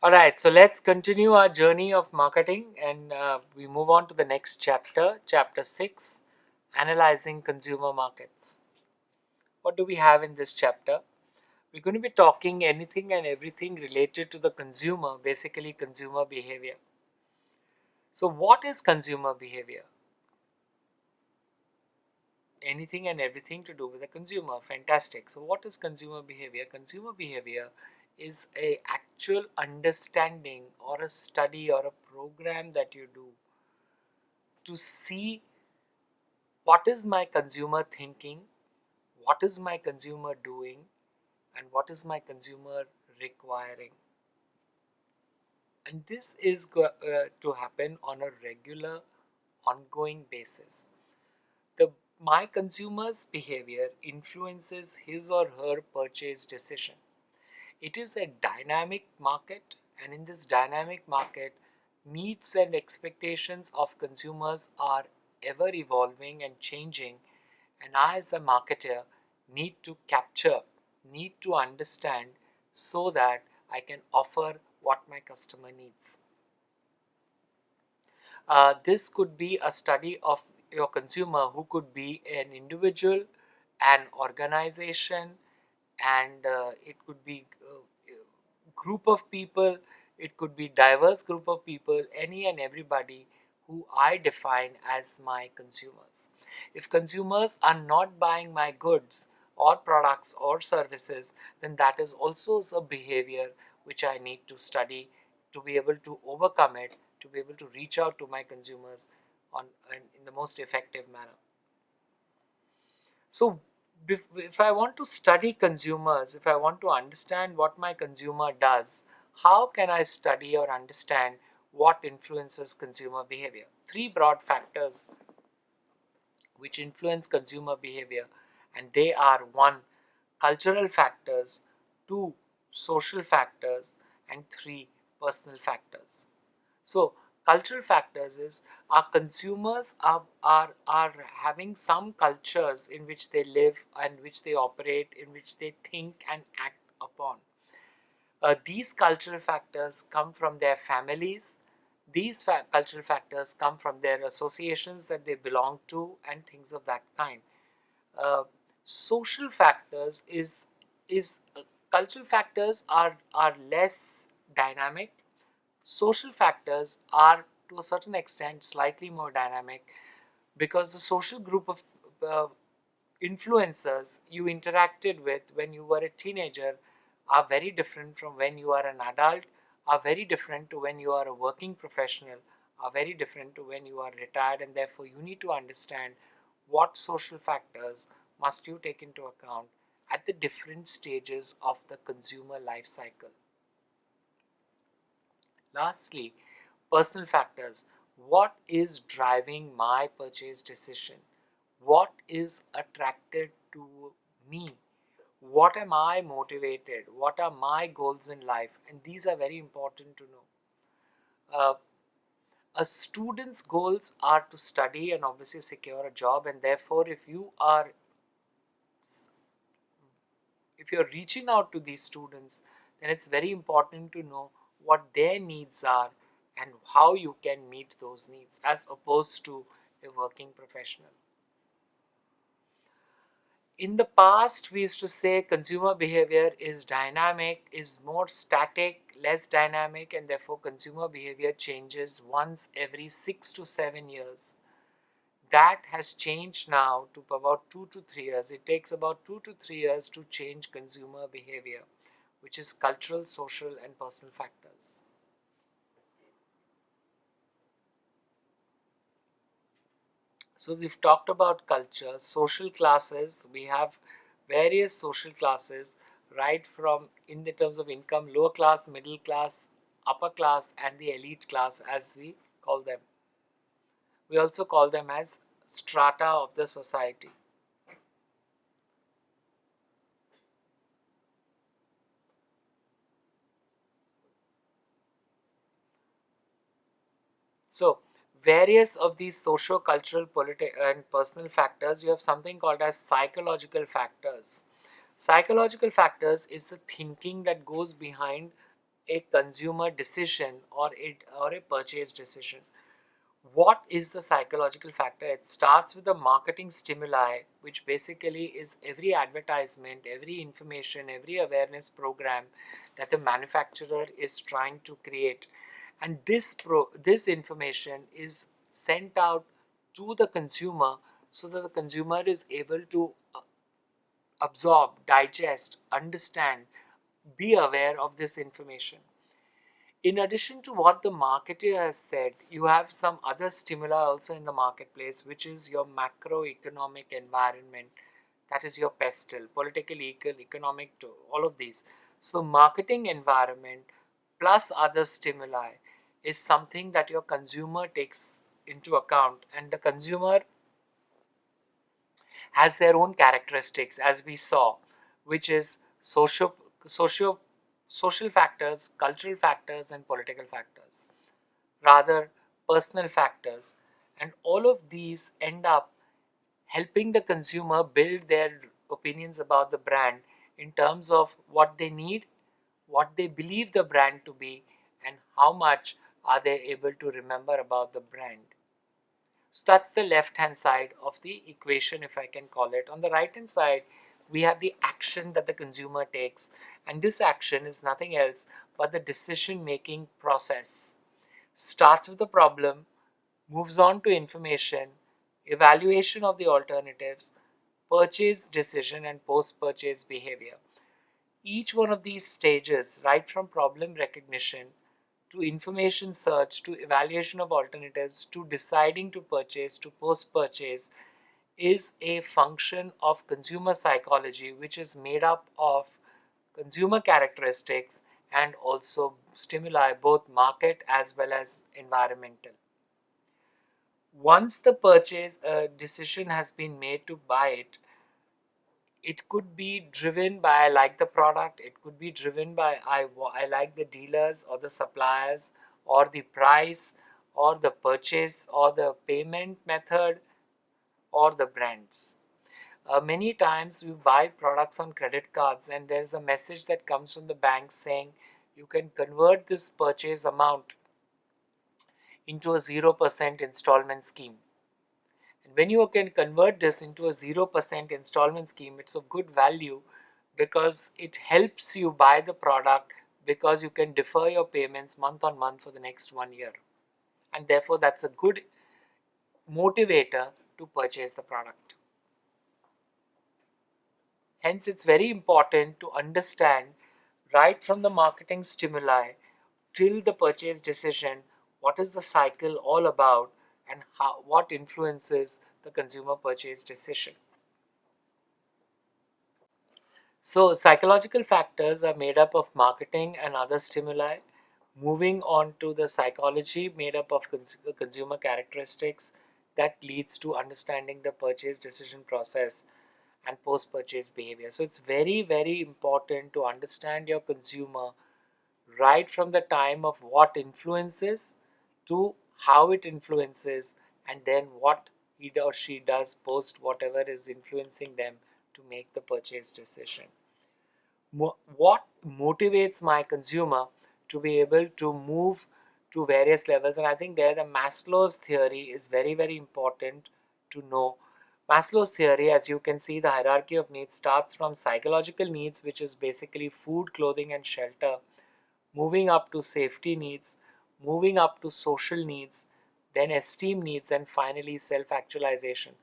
All right, so let's continue our journey of marketing and we move on to the next chapter, chapter 6, analyzing consumer markets. What do we have in this chapter? We're going to be talking anything and everything related to the consumer, basically consumer behavior. So, what is consumer behavior? Anything and everything to do with the consumer. Fantastic. So, what is consumer behavior? Consumer behavior is a actual understanding or a study or a program that you do to see what is my consumer thinking, what is my consumer doing, and what is my consumer requiring. And this is to happen on a regular, ongoing basis. The my consumer's behavior influences his or her purchase decision. It is a dynamic market, and in this dynamic market, needs and expectations of consumers are ever evolving and changing, and I, as a marketer, need to capture, need to understand so that I can offer what my customer needs. This could be a study of your consumer who could be an individual, an organization, and it could be group of people, it could be diverse group of people, any and everybody who I define as my consumers. If consumers are not buying my goods or products or services, then that is also a behavior which I need to study to be able to overcome it, to be able to reach out to my consumers in the most effective manner. So, if I want to study consumers, if I want to understand what my consumer does, how can I study or understand what influences consumer behavior? Three broad factors which influence consumer behavior, and they are: one, cultural factors; two, social factors; and three, personal factors. So, cultural factors is our consumers are having some cultures in which they live and which they operate, in which they think and act upon. These cultural factors come from their families. These cultural factors come from their associations that they belong to and things of that kind. uh, Social factors is cultural factors are less dynamic. Social factors are to a certain extent slightly more dynamic, because the social group of uh, influencers you interacted with when you were a teenager are very different from when you are an adult, are very different to when you are a working professional, are very different to when you are retired, and therefore you need to understand what social factors must you take into account at the different stages of the consumer life cycle. Lastly, personal factors. What is driving my purchase decision? What is attracted to me? What am I motivated? What are my goals in life? And these are very important to know. A student's goals are to study and obviously secure a job, and therefore, if you're reaching out to these students, then it's very important to know what their needs are and how you can meet those needs as opposed to a working professional. In the past, we used to say consumer behavior is dynamic, is more static, less dynamic, and therefore consumer behavior changes once every 6 to 7 years. That has changed now to about 2 to 3 years. It takes about 2 to 3 years to change consumer behavior, which is cultural, social, and personal factors. So we've talked about culture, social classes. We have various social classes, right from in the terms of income, lower class, middle class, upper class, and the elite class, as we call them. We also call them as strata of the society. So, various of these socio-cultural, political, and personal factors, you have something called as psychological factors. Psychological factors is the thinking that goes behind a consumer decision or a purchase decision. What is the psychological factor? It starts with the marketing stimuli, which basically is every advertisement, every information, every awareness program that the manufacturer is trying to create. And this information is sent out to the consumer so that the consumer is able to absorb, digest, understand, be aware of this information. In addition to what the marketer has said, you have some other stimuli also in the marketplace, which is your macroeconomic environment, that is your pestle, political, economic, all of these. So, marketing environment plus other stimuli is something that your consumer takes into account, and the consumer has their own characteristics, as we saw, which is socio, social factors, cultural factors, and political factors, rather personal factors. And all of these end up helping the consumer build their opinions about the brand in terms of what they need, what they believe the brand to be, and how much are they able to remember about the brand. So that's the left hand side of the equation, if I can call it. On the right hand side, we have the action that the consumer takes, and this action is nothing else but the decision making process. Starts with the problem, moves on to information, evaluation of the alternatives, purchase decision, and post purchase behavior. Each one of these stages, right from problem recognition to information search to evaluation of alternatives to deciding to purchase to post purchase, is a function of consumer psychology, which is made up of consumer characteristics and also stimuli, both market as well as environmental. Once the purchase decision has been made to buy it, it could be driven by I like the product, it could be driven by I like the dealers or the suppliers or the price or the purchase or the payment method or the brands. Many times we buy products on credit cards and there's a message that comes from the bank saying you can convert this purchase amount into a 0% installment scheme. And when you can convert this into a 0% installment scheme, it's of good value because it helps you buy the product because you can defer your payments month on month for the next 1 year. And therefore, that's a good motivator to purchase the product. Hence, it's very important to understand right from the marketing stimuli till the purchase decision what is the cycle all about and what influences the consumer purchase decision. So, psychological factors are made up of marketing and other stimuli. Moving on to the psychology made up of consumer characteristics that leads to understanding the purchase decision process and post purchase behavior. So, it's very, very important to understand your consumer right from the time of what influences to how it influences and then what he or she does post whatever is influencing them to make the purchase decision. What motivates my consumer to be able to move to various levels? And I think there the Maslow's theory is very, very important to know. Maslow's theory, as you can see, the hierarchy of needs starts from psychological needs, which is basically food, clothing, and shelter, moving up to safety needs, moving up to social needs, then esteem needs, and finally self actualization.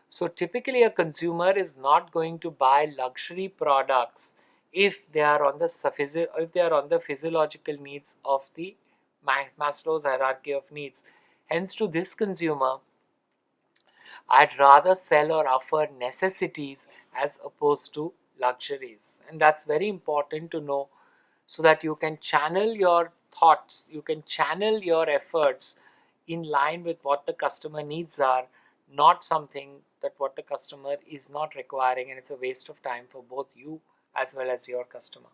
So, typically, a consumer is not going to buy luxury products if they are on the physiological needs of the Maslow's hierarchy of needs. Hence, to this consumer, I'd rather sell or offer necessities as opposed to luxuries, and that's very important to know so that you can channel your thoughts, you can channel your efforts in line with what the customer needs are, not something that what the customer is not requiring, and it's a waste of time for both you as well as your customer.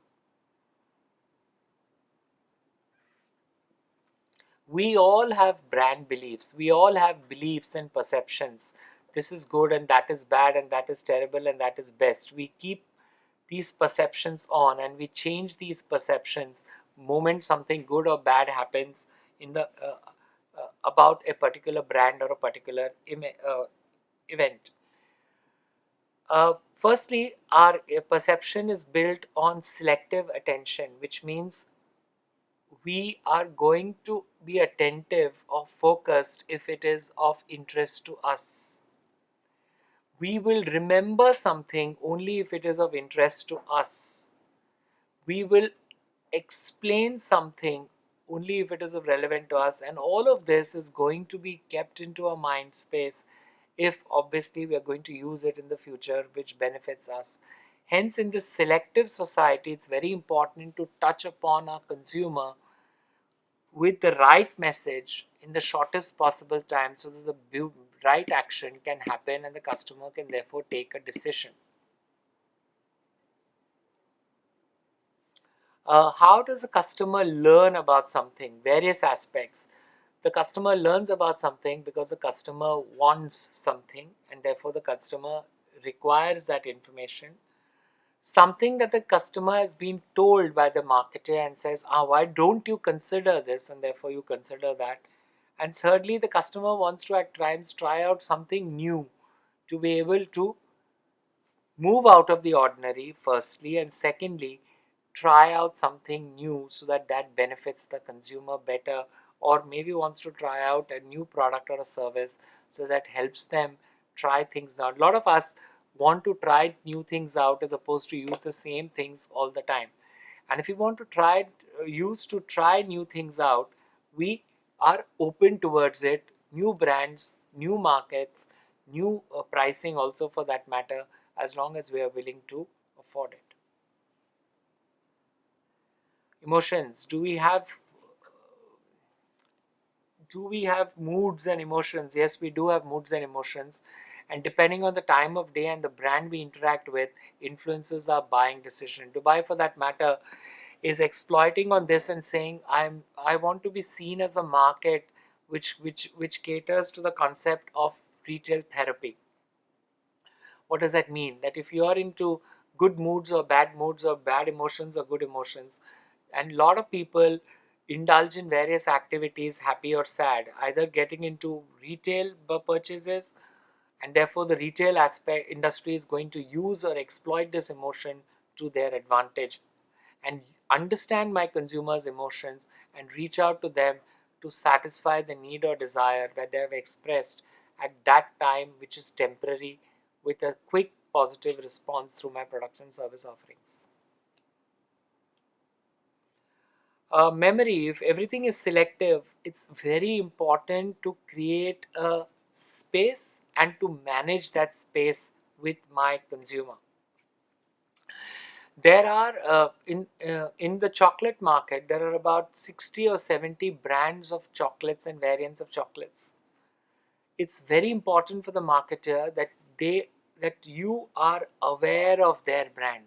We all have brand beliefs, we all have beliefs and perceptions. This is good and that is bad and that is terrible and that is best. We keep these perceptions on and we change these perceptions moment something good or bad happens in the about a particular brand or a particular event. Firstly, our perception is built on selective attention, which means we are going to be attentive or focused if it is of interest to us. We will remember something only if it is of interest to us. We will explain something only if it is relevant to us, and all of this is going to be kept into our mind space if obviously we are going to use it in the future, which benefits us. Hence, in this selective society, it's very important to touch upon our consumer with the right message in the shortest possible time so that the right action can happen and the customer can therefore take a decision. How does a customer learn about something? Various aspects. The customer learns about something because the customer wants something and therefore the customer requires that information. Something that the customer has been told by the marketer and says, why don't you consider this, and therefore you consider that. And thirdly, the customer wants to at times try out something new to be able to move out of the ordinary, firstly, and secondly, try out something new so that that benefits the consumer better, or maybe wants to try out a new product or a service so that helps them try things out. A lot of us want to try new things out as opposed to use the same things all the time. And if you want to try new things out, we are open towards it. New brands, new markets, new pricing also for that matter, as long as we are willing to afford it. Emotions. Do we have moods and emotions? Yes, we do have moods and emotions, and depending on the time of day and the brand we interact with influences our buying decision. Dubai, for that matter, is exploiting on this and saying, I want to be seen as a market which caters to the concept of retail therapy. What does that mean? That if you are into good moods or bad emotions or good emotions, and a lot of people indulge in various activities, happy or sad, either getting into retail purchases, and therefore the retail aspect industry is going to use or exploit this emotion to their advantage, and understand my consumers' emotions and reach out to them to satisfy the need or desire that they have expressed at that time, which is temporary, with a quick positive response through my product and service offerings. Memory, if everything is selective, it's very important to create a space and to manage that space with my consumer. There are in the chocolate market, there are about 60 or 70 brands of chocolates and variants of chocolates. It's very important for the marketer that you are aware of their brand.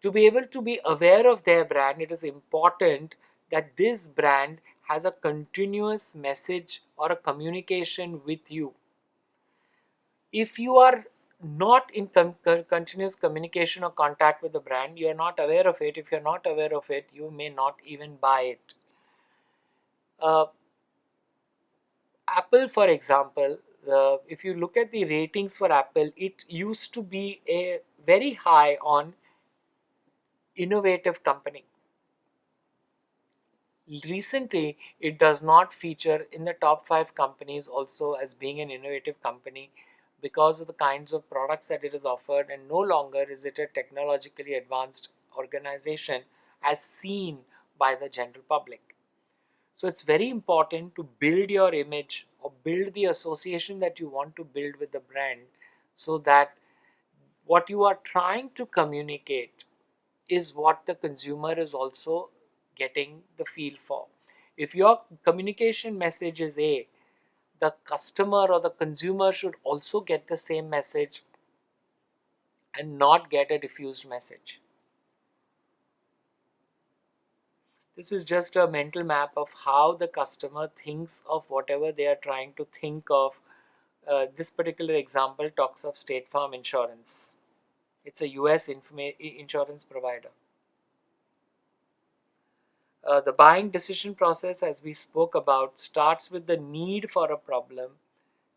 To be able to be aware of their brand, it is important that this brand has a continuous message or a communication with you. If you are not in continuous communication or contact with the brand, you are not aware of it. If you're not aware of it, you may not even buy it. Apple, for example, if you look at the ratings for Apple, it used to be a very high on innovative company. Recently, it does not feature in the top 5 companies also as being an innovative company because of the kinds of products that it is offered, and no longer is it a technologically advanced organization as seen by the general public. So it's very important to build your image or build the association that you want to build with the brand, so that what you are trying to communicate is what the consumer is also getting the feel for. If your communication message is A, the customer or the consumer should also get the same message and not get a diffused message. This is just a mental map of how the customer thinks of whatever they are trying to think of. This particular example talks of State Farm Insurance. It's a US insurance provider. The buying decision process, as we spoke about, starts with the need for a problem.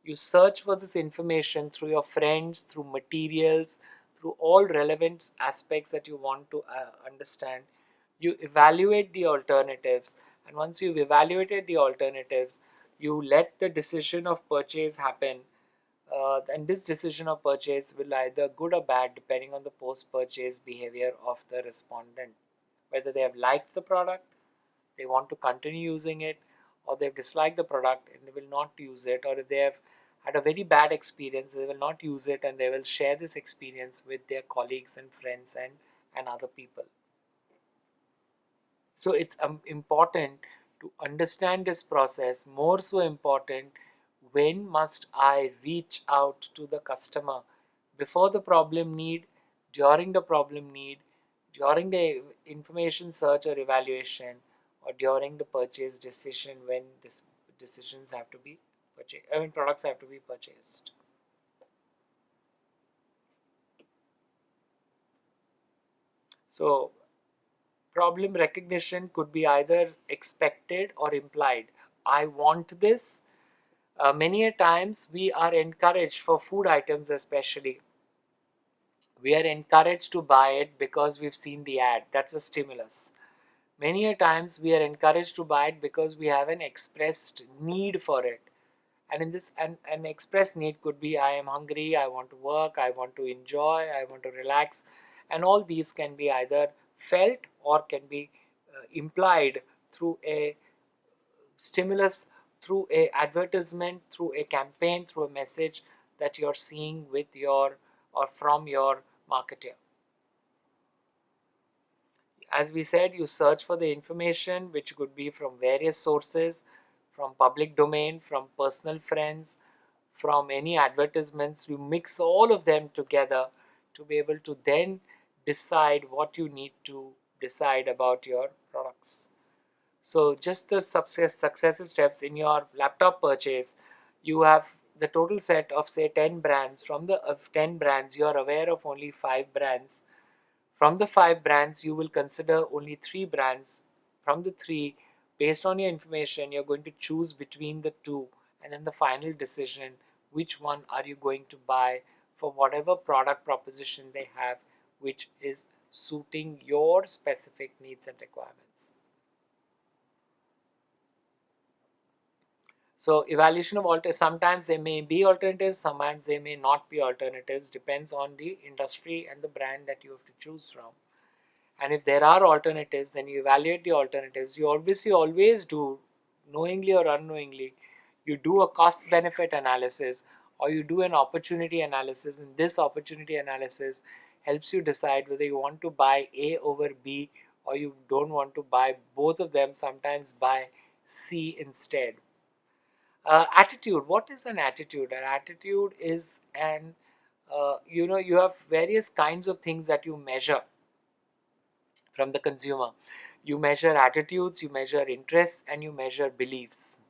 You search for this information through your friends, through materials, through all relevant aspects that you want to understand. You evaluate the alternatives, and once you've evaluated the alternatives, you let the decision of purchase happen. And this decision of purchase will either good or bad depending on the post purchase behavior of the respondent, whether they have liked the product, they want to continue using it, or they've disliked the product and they will not use it, or if they have had a very bad experience, they will not use it and they will share this experience with their colleagues and friends and other people. So it's important to understand this process. More so important, when must I reach out to the customer? Before the problem need, during the problem need, during the information search or evaluation, or during the purchase decision when this decisions have to be purchased. I mean, products have to be purchased. So problem recognition could be either expected or implied. I want this. Many a times we are encouraged, for food items especially, we are encouraged to buy it because we've seen the ad. That's a stimulus. Many a times we are encouraged to buy it because we have an expressed need for it. And in this, an expressed need could be, I am hungry, I want to work, I want to enjoy, I want to relax. And all these can be either felt or can be implied through a stimulus, through a advertisement, through a campaign, through a message that you're seeing with your or from your marketer. As we said, you search for the information which could be from various sources, from public domain, from personal friends, from any advertisements. You mix all of them together to be able to then decide what you need to decide about your products. So just the successive steps in your laptop purchase, you have the total set of say 10 brands. From the 10 brands, you are aware of only 5 brands. From the 5 brands, you will consider only 3 brands. From the 3, based on your information, you're going to choose between the 2, and then the final decision, which one are you going to buy for whatever product proposition they have, which is suiting your specific needs and requirements. So evaluation of sometimes there may be alternatives, sometimes there may not be alternatives, depends on the industry and the brand that you have to choose from. And if there are alternatives, then you evaluate the alternatives. You obviously always do, knowingly or unknowingly, you do a cost benefit analysis or you do an opportunity analysis, and this opportunity analysis helps you decide whether you want to buy A over B or you don't want to buy both of them, sometimes buy C instead. Attitude. What is an attitude? An attitude is you have various kinds of things that you measure from the consumer. You measure attitudes, you measure interests, and you measure beliefs.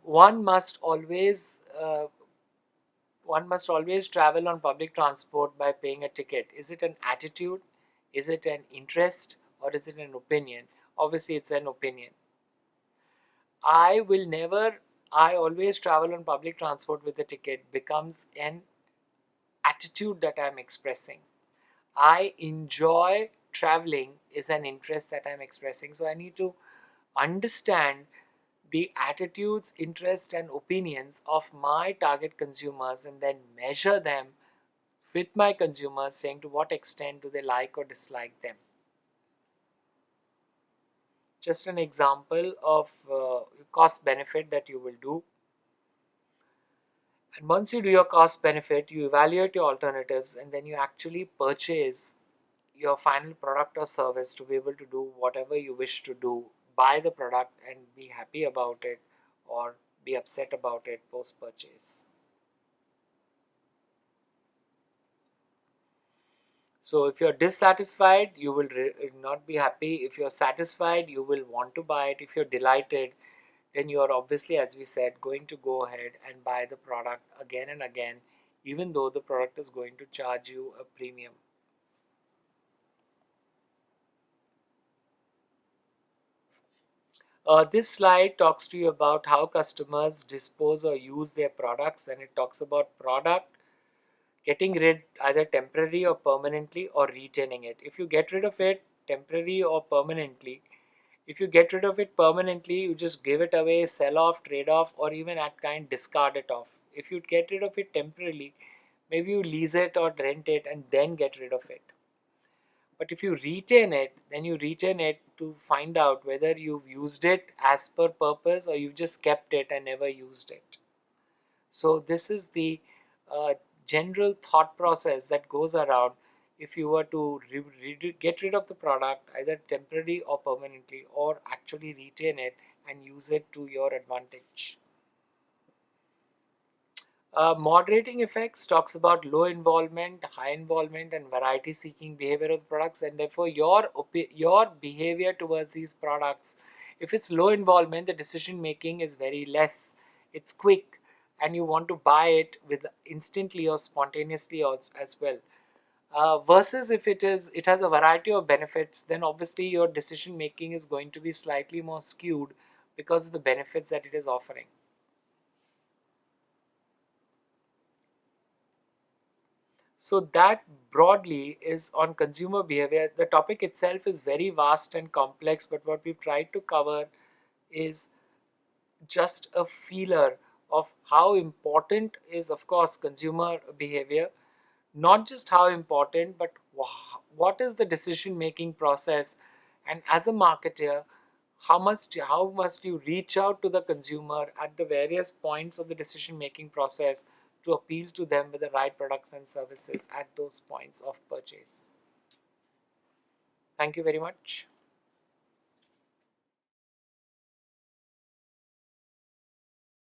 One must always travel on public transport by paying a ticket. Is it an attitude? Is it an interest? Or is it an opinion? Obviously, it's an opinion. I will never, I always travel on public transport with a ticket becomes an attitude that I'm expressing. I enjoy traveling is an interest that I'm expressing. So I need to understand the attitudes, interests, and opinions of my target consumers and then measure them with my consumers, saying to what extent do they like or dislike them. Just an example of cost benefit that you will do. And once you do your cost benefit, you evaluate your alternatives and then you actually purchase your final product or service to be able to do whatever you wish to do, buy the product and be happy about it or be upset about it post purchase. So if you're dissatisfied, you will not be happy. If you're satisfied, you will want to buy it. If you're delighted, then you are obviously, as we said, going to go ahead and buy the product again and again, even though the product is going to charge you a premium. This slide talks to you about how customers dispose or use their products, and it talks about product getting rid either temporary or permanently, or retaining it. If you get rid of it temporary or permanently, if you get rid of it permanently, you just give it away, sell off, trade off, or even at kind discard it off. If you get rid of it temporarily, maybe you lease it or rent it and then get rid of it. But if you retain it, then you retain it to find out whether you've used it as per purpose or you've just kept it and never used it. So this is the uh, general thought process that goes around if you were to get rid of the product either temporarily or permanently, or actually retain it and use it to your advantage. Moderating effects talks about low involvement, high involvement, and variety seeking behavior of the products, and therefore your behavior towards these products, if it's low involvement, the decision making is very less, it's quick, and you want to buy it with instantly or spontaneously as well. Versus if it has a variety of benefits, then obviously your decision making is going to be slightly more skewed because of the benefits that it is offering. So that broadly is on consumer behavior. The topic itself is very vast and complex, but what we've tried to cover is just a feeler of how important is, of course, consumer behavior. Not just how important, but what is the decision making process, and as a marketer, how must you reach out to the consumer at the various points of the decision making process to appeal to them with the right products and services at those points of purchase. Thank you very much.